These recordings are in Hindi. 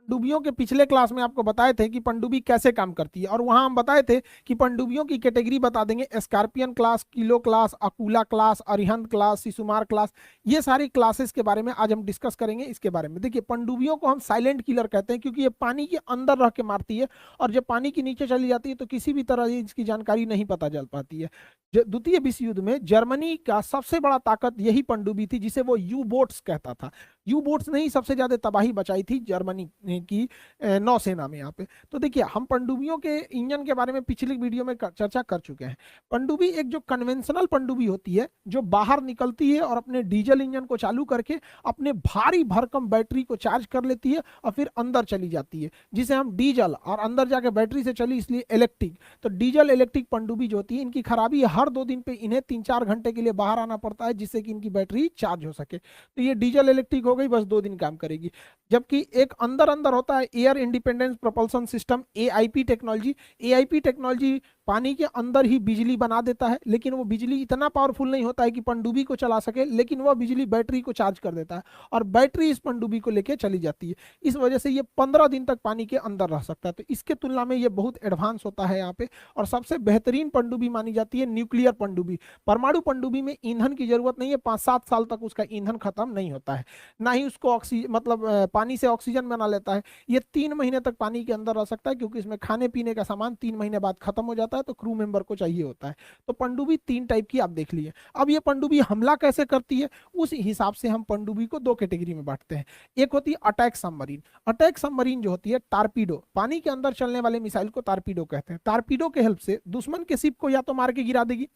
पनडुब्बियों के पिछले क्लास में आपको बताए थे कि पनडुब्बी कैसे काम करती है, और वहां हम बताए थे कि पनडुब्बियों की कैटेगरी बता देंगे, Scorpene class, kilo class, Akula class, Arihant class, Shishumar class. ये सारी क्लासेस के बारे में आज हम डिस्कस करेंगे। इसके बारे में देखिए, पनडुब्बियों को हम साइलेंट किलर कहते हैं क्योंकि ये पानी के अंदर रह के मारती है, और जब पानी के नीचे चली जाती है तो किसी भी तरह इसकी जानकारी नहीं पता चल पाती है। द्वितीय विश्व युद्ध में जर्मनी का सबसे बड़ा ताकत यही पनडुब्बी थी, जिसे वो यू बोट्स कहता था। यू बोट्स ने ही सबसे ज्यादा तबाही बचाई थी जर्मनी की नौसेना में यहाँ पे। तो देखिए, हम पनडुब्बियों के इंजन के बारे में पिछली वीडियो में चर्चा कर चुके हैं। पनडुब्बी एक जो कन्वेंशनल पनडुब्बी होती है, जो बाहर निकलती है और अपने डीजल इंजन को चालू करके अपने भारी भरकम बैटरी को चार्ज कर लेती है और फिर अंदर चली जाती है, जिसे हम डीजल, और अंदर जाके बैटरी से चली इसलिए इलेक्ट्रिक। तो डीजल इलेक्ट्रिक पनडुब्बी जो होती है, इनकी खराबी हर 2 दिन पे इन्हें 3-4 घंटे के लिए बाहर आना पड़ता है, जिससे कि इनकी बैटरी चार्ज हो सके। तो ये डीजल इलेक्ट्रिक हो गई, बस 2 दिन काम करेगी। जबकि एक अंदर अंदर होता है air independence propulsion system, AIP technology. AIP technology पानी के अंदर ही बिजली बना देता है, लेकिन वो बिजली इतना पावरफुल नहीं होता है कि पनडुब्बी को चला सके, लेकिन वह बिजली बैटरी को चार्ज कर देता है और बैटरी इस पनडुब्बी को लेके चली जाती है। इस वजह से ये 15 दिन तक पानी के अंदर रह सकता है। तो इसके तुलना में ये बहुत एडवांस होता है यहाँ पे। और सबसे बेहतरीन पनडुब्बी मानी जाती है न्यूक्लियर पनडुब्बी। परमाणु पनडुब्बी में ईंधन की जरूरत नहीं है, 5-7 साल तक उसका ईंधन खत्म नहीं होता है, ना ही उसको ऑक्सीजन, मतलब पानी से ऑक्सीजन बना लेता है। ये 3 महीने तक पानी के अंदर रह सकता है, क्योंकि इसमें खाने पीने का सामान 3 महीने बाद खत्म हो जाता है, तो क्रू मेंबर को चाहिए होता है। तो पनडुब्बी 3 टाइप की आप देख लिए। अब ये पनडुब्बी हमला कैसे करती है, उस हिसाब से हम पनडुब्बी को 2 कैटेगरी में बांटते हैं। एक होती है अटैक सबमरीन। अटैक सबमरीन जो होती है, टारपीडो, पानी के अंदर चलने वाले मिसाइल को टारपीडो कहते हैं। टारपीडो के हेल्प से दुश्मन के शिप को या तो मार के गिरा देगी,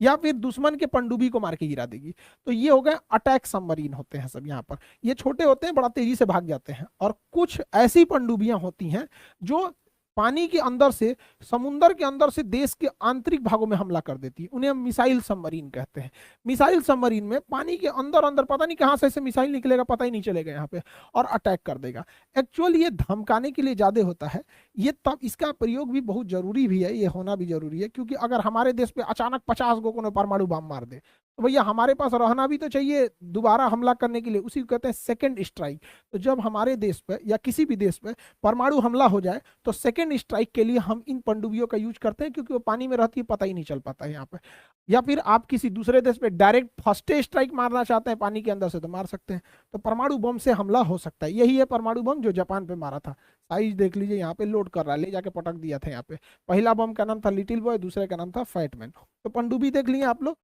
या फिर दुश्मन के पनडुब्बी को मार के गिरा देगी। तो ये हो गए अटैक सबमरीन होते हैं सब यहाँ पर। ये छोटे होते हैं, बड़ा तेजी से भाग जाते हैं। और कुछ ऐसी पनडुब्बियां होती हैं जो पानी के अंदर से, समुंदर के अंदर से देश के आंतरिक भागों में हमला कर देती है। उन्हें हम मिसाइल सबमरीन कहते हैं। मिसाइल सबमरीन में पानी के अंदर अंदर पता नहीं कहां से ऐसे मिसाइल निकलेगा, पता ही नहीं चलेगा यहाँ पे, और अटैक कर देगा। एक्चुअली ये धमकाने के लिए ज्यादा होता है। ये तब इसका प्रयोग भी बहुत जरूरी भी है, ये होना भी जरूरी है, क्योंकि अगर हमारे देश पे अचानक 50 गो को परमाणु बम मार दे, तो भैया हमारे पास रहना भी तो चाहिए दोबारा हमला करने के लिए। उसी को कहते हैं सेकंड स्ट्राइक। तो जब हमारे देश पे या किसी भी देश पे परमाणु हमला हो जाए, तो सेकंड स्ट्राइक के लिए हम इन पनडुब्बियों का यूज करते हैं, क्योंकि वो पानी में रहती है, पता ही नहीं चल पाता है यहाँ पे। या फिर आप किसी दूसरे देश पे डायरेक्ट फर्स्ट स्ट्राइक मारना चाहते हैं पानी के अंदर से, तो मार सकते हैं। तो परमाणु बम से हमला हो सकता है। यही है परमाणु बम जो जापान पे मारा था। साइज देख लीजिए, यहाँ पे लोड कर रहा है, ले जाके पटक दिया था यहाँ पे। पहला बम का नाम था लिटिल बॉय, दूसरे का नाम था फैटमैन। तो पनडुब्बी देख लिए आप लोग।